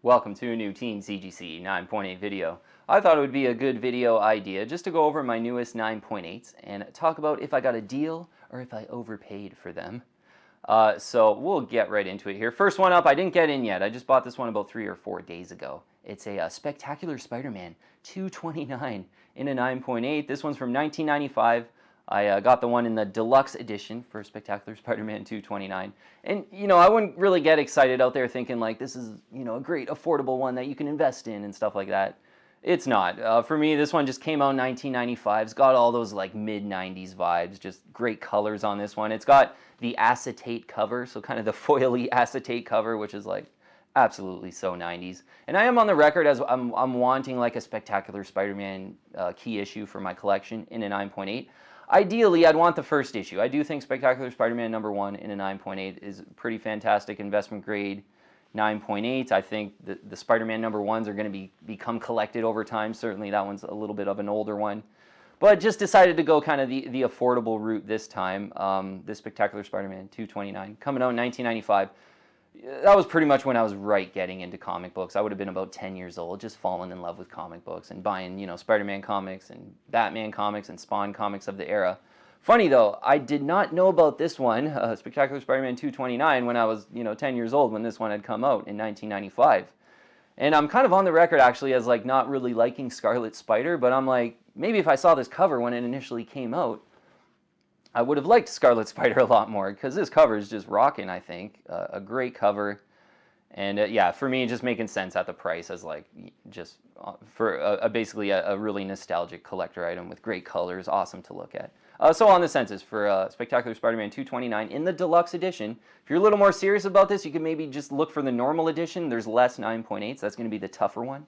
Welcome to a new Teen CGC 9.8 video. I thought it would be a good video idea just to go over my newest 9.8s and talk about if I got a deal or if I overpaid for them. So we'll get right into it here. First one up, I didn't get in yet. I just bought this one about 3 or 4 days ago. It's a Spectacular Spider-Man 229 in a 9.8. This one's from 1995. I got the one in the deluxe edition for Spectacular Spider-Man 229. And, I wouldn't really get excited out there thinking like this is, a great affordable one that you can invest in and stuff like that. It's not. For me, this one just came out in 1995. It's got all those like mid-90s vibes, just great colors on this one. It's got the acetate cover, so kind of the foily acetate cover, which is like absolutely so 90s. And I am on the record as I'm wanting like a Spectacular Spider-Man key issue for my collection in a 9.8. Ideally, I'd want the first issue. I do think Spectacular Spider-Man #1 in a 9.8 is a pretty fantastic investment grade 9.8. I think the Spider-Man #1s are going to become collected over time. Certainly that one's a little bit of an older one. But just decided to go kind of the affordable route this time. This Spectacular Spider-Man 229 coming out in 1995. That was pretty much when I was getting into comic books. I would have been about 10 years old, just falling in love with comic books and buying, Spider-Man comics and Batman comics and Spawn comics of the era. Funny though, I did not know about this one, Spectacular Spider-Man 229, when I was, 10 years old when this one had come out in 1995. And I'm kind of on the record actually as like not really liking Scarlet Spider, but I'm like, maybe if I saw this cover when it initially came out, I would have liked Scarlet Spider a lot more because this cover is just rocking, I think. A great cover. And yeah, for me, just making sense at the price as like just for basically a really nostalgic collector item with great colors, awesome to look at. So on the census for Spectacular Spider-Man 229 in the deluxe edition. If you're a little more serious about this, you can maybe just look for the normal edition. There's less 9.8s. That's going to be the tougher one.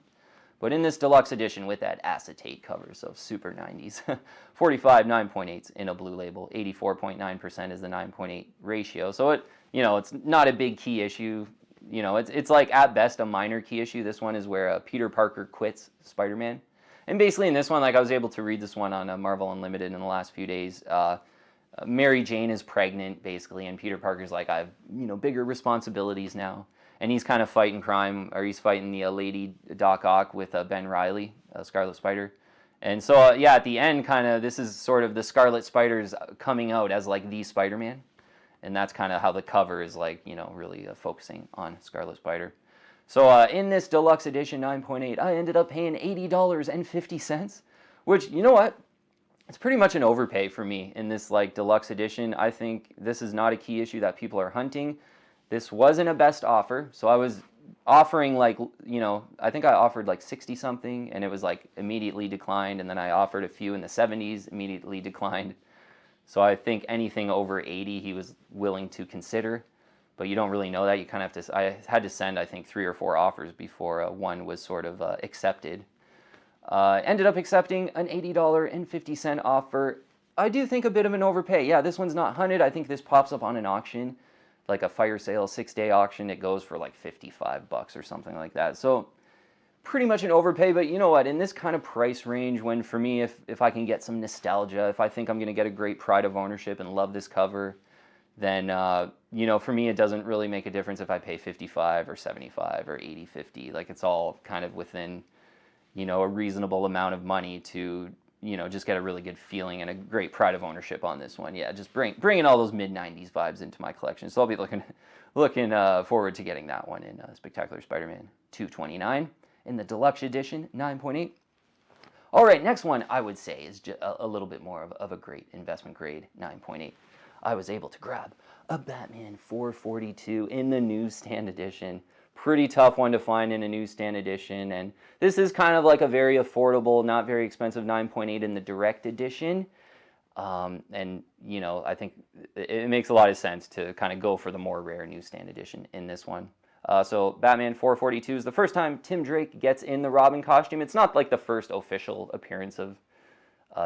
But in this deluxe edition with that acetate cover, so super 90s, 45 9.8s in a blue label, 84.9% is the 9.8 ratio. So it's not a big key issue. It's like at best a minor key issue. This one is where Peter Parker quits Spider-Man. And basically in this one, like I was able to read this one on Marvel Unlimited in the last few days. Mary Jane is pregnant basically, and Peter Parker's like, I have bigger responsibilities now. And he's kind of fighting crime, or he's fighting the Lady Doc Ock with Ben Reilly, Scarlet Spider. And so, yeah, at the end, kind of, this is sort of the Scarlet Spider's coming out as, like, the Spider-Man. And that's kind of how the cover is, like, really focusing on Scarlet Spider. So, in this deluxe edition 9.8, I ended up paying $80.50, which, you know what? It's pretty much an overpay for me in this, like, deluxe edition. I think this is not a key issue that people are hunting. This wasn't a best offer, so I was offering like, I think I offered like 60 something and it was like immediately declined, and then I offered a few in the 70s, immediately declined. So I think anything over 80 he was willing to consider, but you don't really know that. You kind of have to, I had to send I think 3 or 4 offers before one was sort of accepted. Ended up accepting an $80.50 offer. I do think a bit of an overpay. Yeah, this one's not hunted. I think this pops up on an auction, like a fire sale, 6-day auction. It goes for like $55 or something like that. So pretty much an overpay, but you know what? In this kind of price range, when for me, if I can get some nostalgia, if I think I'm going to get a great pride of ownership and love this cover, then, for me, it doesn't really make a difference if I pay 55 or 75 or 80, 50. Like it's all kind of within, a reasonable amount of money to just get a really good feeling and a great pride of ownership on this one. Yeah, just bringing all those mid-90s vibes into my collection. So I'll be looking forward to getting that one in Spectacular Spider-Man 229 in the deluxe edition 9.8. All right, next one I would say is just a little bit more of a great investment grade 9.8. I was able to grab a Batman 442 in the newsstand edition. Pretty tough one to find in a newsstand edition, and this is kind of like a very affordable, not very expensive 9.8 in the direct edition. And I think it makes a lot of sense to kind of go for the more rare newsstand edition in this one. So Batman 442 is the first time Tim Drake gets in the Robin costume. It's not like the first official appearance of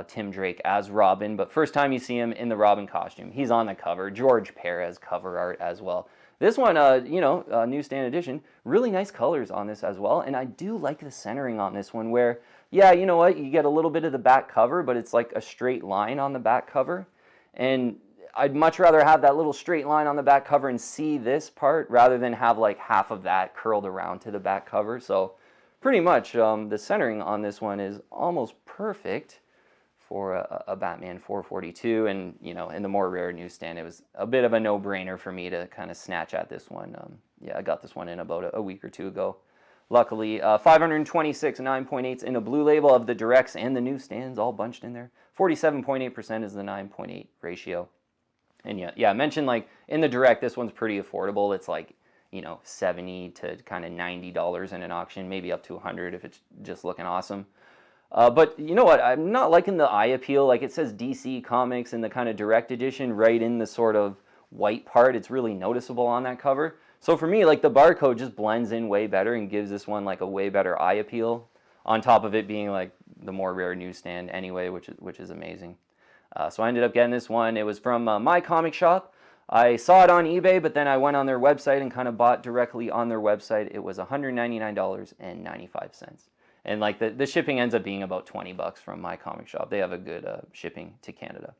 Tim Drake as Robin, but first time you see him in the Robin costume. He's on the cover. George Perez cover art as well. This one, newsstand edition, really nice colors on this as well. And I do like the centering on this one where, yeah, you know what, you get a little bit of the back cover, but it's like a straight line on the back cover. And I'd much rather have that little straight line on the back cover and see this part rather than have like half of that curled around to the back cover. So pretty much the centering on this one is almost perfect for a Batman 442, and you know, in the more rare newsstand, it was a bit of a no-brainer for me to kind of snatch at this one. Yeah, I got this one in about a week or two ago. Luckily, 526 9.8s in a blue label of the directs and the newsstands all bunched in there. 47.8% is the 9.8 ratio. And yeah, I mentioned like in the direct, this one's pretty affordable. It's like, you know, $70 to kind of $90 in an auction, maybe up to $100 if it's just looking awesome. But you know what? I'm not liking the eye appeal. Like it says DC Comics in the kind of direct edition right in the sort of white part. It's really noticeable on that cover. So for me, like the barcode just blends in way better and gives this one like a way better eye appeal, on top of it being like the more rare newsstand anyway, which is amazing. So I ended up getting this one. It was from my comic shop. I saw it on eBay, but then I went on their website and kind of bought directly on their website. It was $199.95. And like the shipping ends up being about $20 from my comic shop. They have a good shipping to Canada.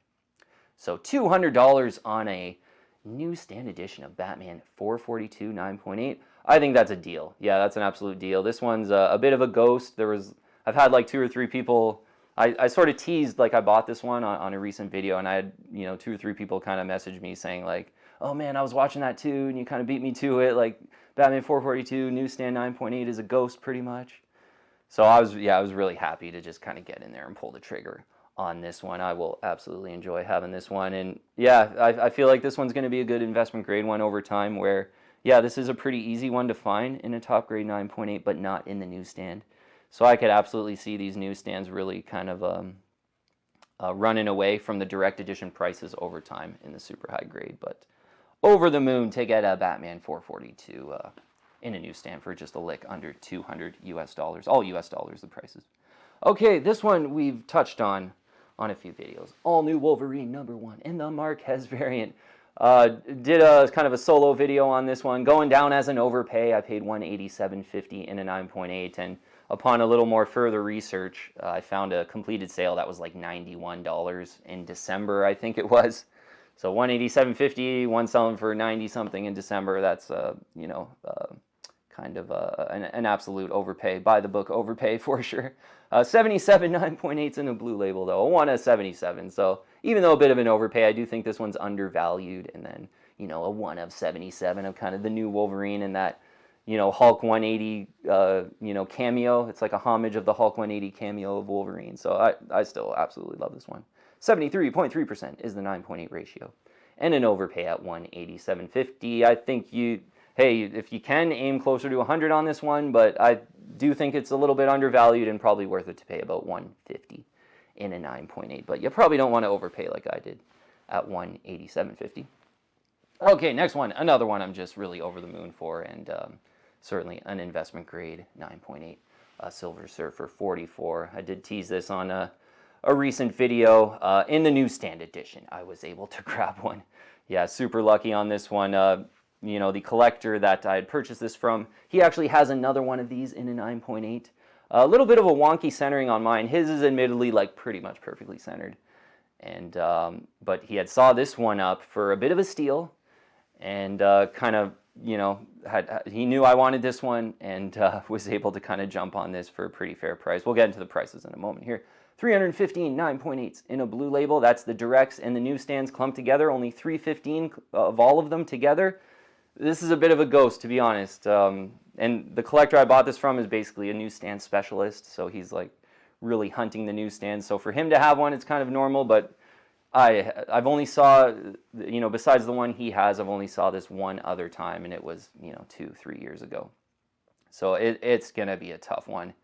So $200 on a newsstand edition of Batman 442 9.8. I think that's a deal. Yeah, that's an absolute deal. This one's a bit of a ghost. I've had like 2 or 3 people. I sort of teased like I bought this one on a recent video, and I had, you know, 2 or 3 people kind of message me saying like, oh man, I was watching that too, and you kind of beat me to it. Like Batman 442 newsstand 9.8 is a ghost pretty much. So I was really happy to just kind of get in there and pull the trigger on this one. I will absolutely enjoy having this one. And yeah, I feel like this one's going to be a good investment grade one over time where, yeah, this is a pretty easy one to find in a top grade 9.8, but not in the newsstand. So I could absolutely see these newsstands really kind of running away from the direct edition prices over time in the super high grade. But over the moon to get a Batman 442 in a newsstand for just a lick under $200 US, all US dollars, the prices. Okay, this one we've touched on a few videos. All new Wolverine #1 in the Marquez variant. Did a kind of a solo video on this one, going down as an overpay. I paid $187.50 in a 9.8, and upon a little more further research, I found a completed sale that was like $91 in December, I think it was. So $187.50, one selling for 90 something in December. That's you know, kind of an absolute overpay, by the book overpay for sure. 77 9.8s in a blue label though, a 1 of 77. So even though a bit of an overpay, I do think this one's undervalued. And then, you know, a 1 of 77 of kind of the new Wolverine and that, you know, Hulk 180, you know, cameo. It's like a homage of the Hulk 180 cameo of Wolverine. So I still absolutely love this one. 73.3% is the 9.8 ratio. And an overpay at $187.50. I think hey, if you can, aim closer to 100 on this one, but I do think it's a little bit undervalued and probably worth it to pay about $150 in a 9.8. But you probably don't want to overpay like I did at $187.50. Okay, next one. Another one I'm just really over the moon for, and certainly an investment grade 9.8 Silver Surfer 44. I did tease this on a recent video. In the newsstand edition, I was able to grab one. Yeah, super lucky on this one. You know, the collector that I had purchased this from, he actually has another one of these in a 9.8. A little bit of a wonky centering on mine. His is admittedly like pretty much perfectly centered. And but he had saw this one up for a bit of a steal, and kind of, you know, he knew I wanted this one, and was able to kind of jump on this for a pretty fair price. We'll get into the prices in a moment here. 315 9.8s in a blue label. That's the directs and the newsstands clumped together. Only 315 of all of them together. This is a bit of a ghost, to be honest. And the collector I bought this from is basically a newsstand specialist, so he's like really hunting the newsstands. So for him to have one, it's kind of normal, but I've only saw, you know, besides the one he has, I've only saw this one other time, and it was, you know, 2-3 years ago. So it's going to be a tough one.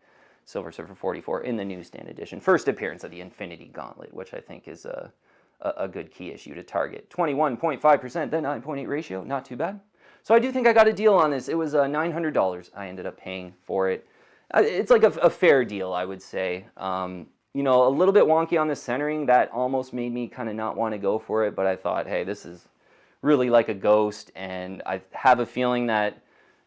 Silver Surfer 44 in the newsstand edition. First appearance of the Infinity Gauntlet, which I think is a good key issue to target. 21.5%, the 9.8 ratio, not too bad. So I do think I got a deal on this. It was $900 I ended up paying for it. It's like a fair deal, I would say. You know, a little bit wonky on the centering. That almost made me kind of not want to go for it, but I thought, hey, this is really like a ghost, and I have a feeling that,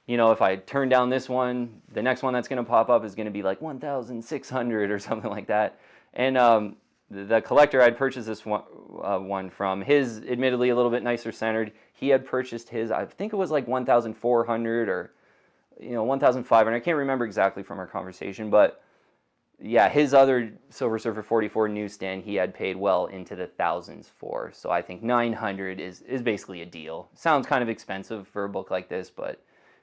you know, if I turn down this one, the next one that's going to pop up is going to be like 1,600 or something like that. And the collector I'd purchased this one from, his admittedly a little bit nicer centered. He had purchased his, I think it was like 1,400 or 1,500. I can't remember exactly from our conversation, but yeah, his other Silver Surfer 44 newsstand he had paid well into the thousands for. So I think 900 is basically a deal. Sounds kind of expensive for a book like this, but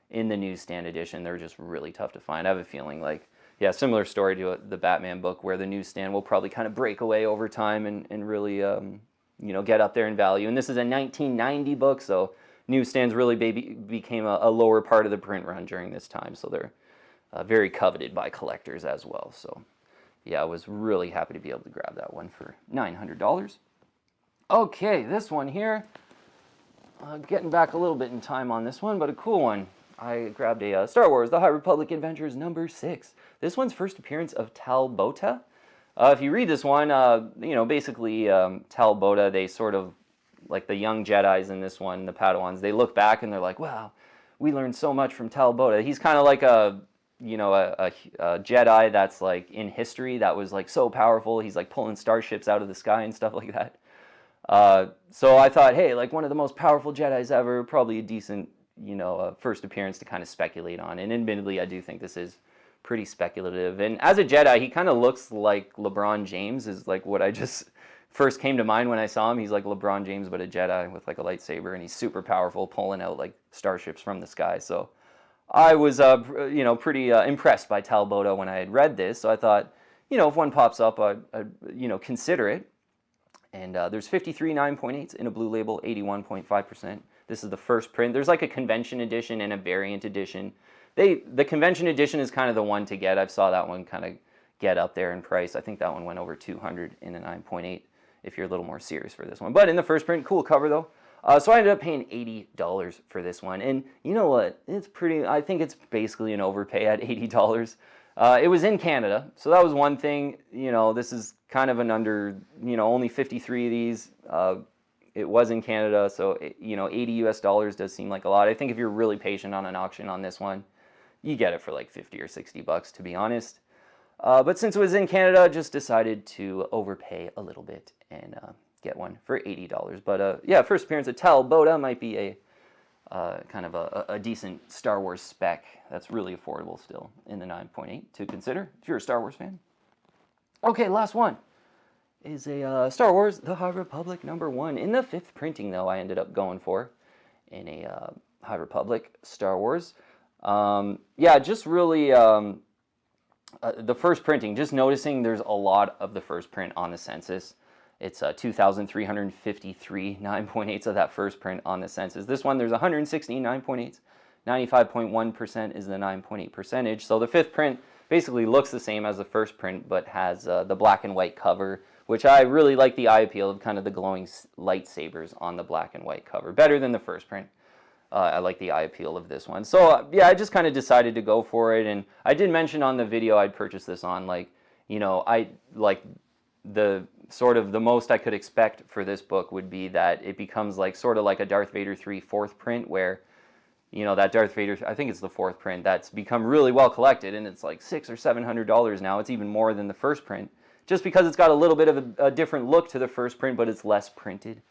in the newsstand edition, they're just really tough to find. I have a feeling like, yeah, similar story to the Batman book where the newsstand will probably kind of break away over time and really, get up there in value. And this is a 1990 book, so newsstands really became a lower part of the print run during this time. So they're very coveted by collectors as well. So yeah, I was really happy to be able to grab that one for $900. Okay, this one here, getting back a little bit in time on this one, but a cool one. I grabbed a Star Wars The High Republic Adventures #6. This one's first appearance of Tal Bota. If you read this one, basically Tal Bota, they sort of, like the young Jedis in this one, the Padawans, they look back and they're like, wow, we learned so much from Tal Bota. He's kind of like a Jedi that's like in history that was like so powerful. He's like pulling starships out of the sky and stuff like that. So I thought, hey, like one of the most powerful Jedis ever, probably a decent, first appearance to kind of speculate on. And admittedly, I do think this is pretty speculative. And as a Jedi, he kind of looks like LeBron James is like what I just first came to mind when I saw him. He's like LeBron James, but a Jedi with like a lightsaber, and he's super powerful, pulling out like starships from the sky. So I was, pretty impressed by Tal Bota when I had read this. So I thought, if one pops up, I'd consider it. And there's 53 9.8s in a blue label, 81.5%. This is the first print. There's like a convention edition and a variant edition. The convention edition is kind of the one to get. I've saw that one kind of get up there in price. I think that one went over 200 in a 9.8 if you're a little more serious for this one. But in the first print, cool cover though. So I ended up paying $80 for this one. And you know what? I think it's basically an overpay at $80. It was in Canada, so that was one thing. This is kind of an only 53 of these. It was in Canada, so, $80 US does seem like a lot. I think if you're really patient on an auction on this one, you get it for like 50 or 60 bucks, to be honest. But since it was in Canada, just decided to overpay a little bit and get one for $80. But yeah, first appearance of Tal Bota might be a kind of a decent Star Wars spec that's really affordable still in the 9.8 to consider if you're a Star Wars fan. Okay, last one is a Star Wars The High Republic #1. In the 5th printing, though, I ended up going for in a High Republic Star Wars. Yeah, just really the first printing, just noticing there's a lot of the first print on the census. It's 2,353 9.8s of that first print on the census. This one, there's 116 9.8s. 95.1% is the 9.8 percentage. So the 5th print basically looks the same as the first print, but has the black and white cover, which I really like the eye appeal of kind of the glowing lightsabers on the black and white cover. Better than the first print. I like the eye appeal of this one. So yeah, I just kind of decided to go for it. And I did mention on the video I'd purchased this on, I like the sort of the most I could expect for this book would be that it becomes like sort of like a Darth Vader 3 4th print where, that Darth Vader, I think it's the 4th print, that's become really well collected, and it's like $600 or $700 now. It's even more than the first print, just because it's got a little bit of a different look to the first print, but it's less printed.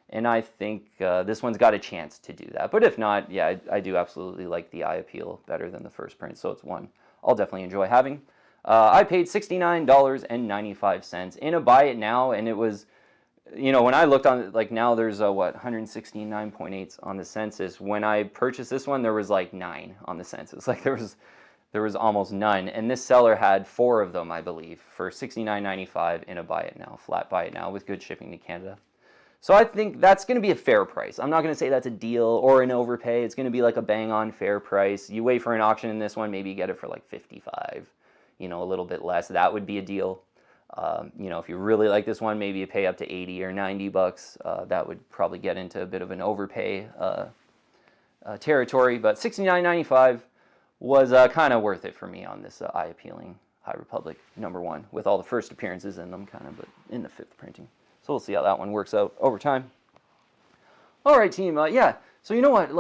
And I think this one's got a chance to do that. But if not, yeah, I do absolutely like the eye appeal better than the first print, so it's one I'll definitely enjoy having. I paid $69.95 in a buy it now, and it was, when I looked on, now there's 116 9.8s on the census. When I purchased this one, there was 9 on the census. There was almost none, and this seller had 4 of them, I believe, for $69.95 in a buy it now, flat buy it now with good shipping to Canada. So I think that's going to be a fair price. I'm not going to say that's a deal or an overpay. It's going to be like a bang-on fair price. You wait for an auction in this one, maybe you get it for $55, a little bit less. That would be a deal. If you really like this one, maybe you pay up to $80 or $90. That would probably get into a bit of an overpay territory. But $69.95 was kind of worth it for me on this eye-appealing High Republic #1 with all the first appearances in them, kind of, but in the 5th printing. So we'll see how that one works out over time. All right, team. Yeah. So you know what?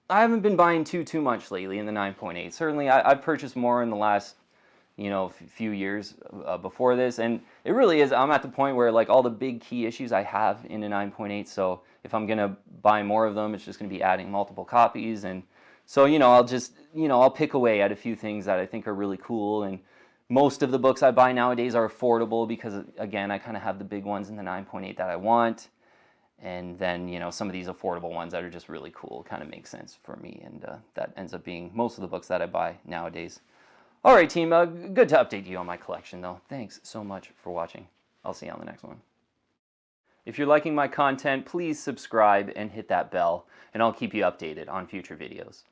I haven't been buying too much lately in the 9.8. Certainly, I've purchased more in the last, you know, a few years before this, and it really is. I'm at the point where like all the big key issues I have in a 9.8, so if I'm gonna buy more of them, it's just gonna be adding multiple copies. And so, you know, I'll just, you know, I'll pick away at a few things that I think are really cool. And most of the books I buy nowadays are affordable because, again, I kind of have the big ones in the 9.8 that I want. And then, you know, some of these affordable ones that are just really cool kind of make sense for me. And that ends up being most of the books that I buy nowadays. All right, team, good to update you on my collection, though. Thanks so much for watching. I'll see you on the next one. If you're liking my content, please subscribe and hit that bell, and I'll keep you updated on future videos.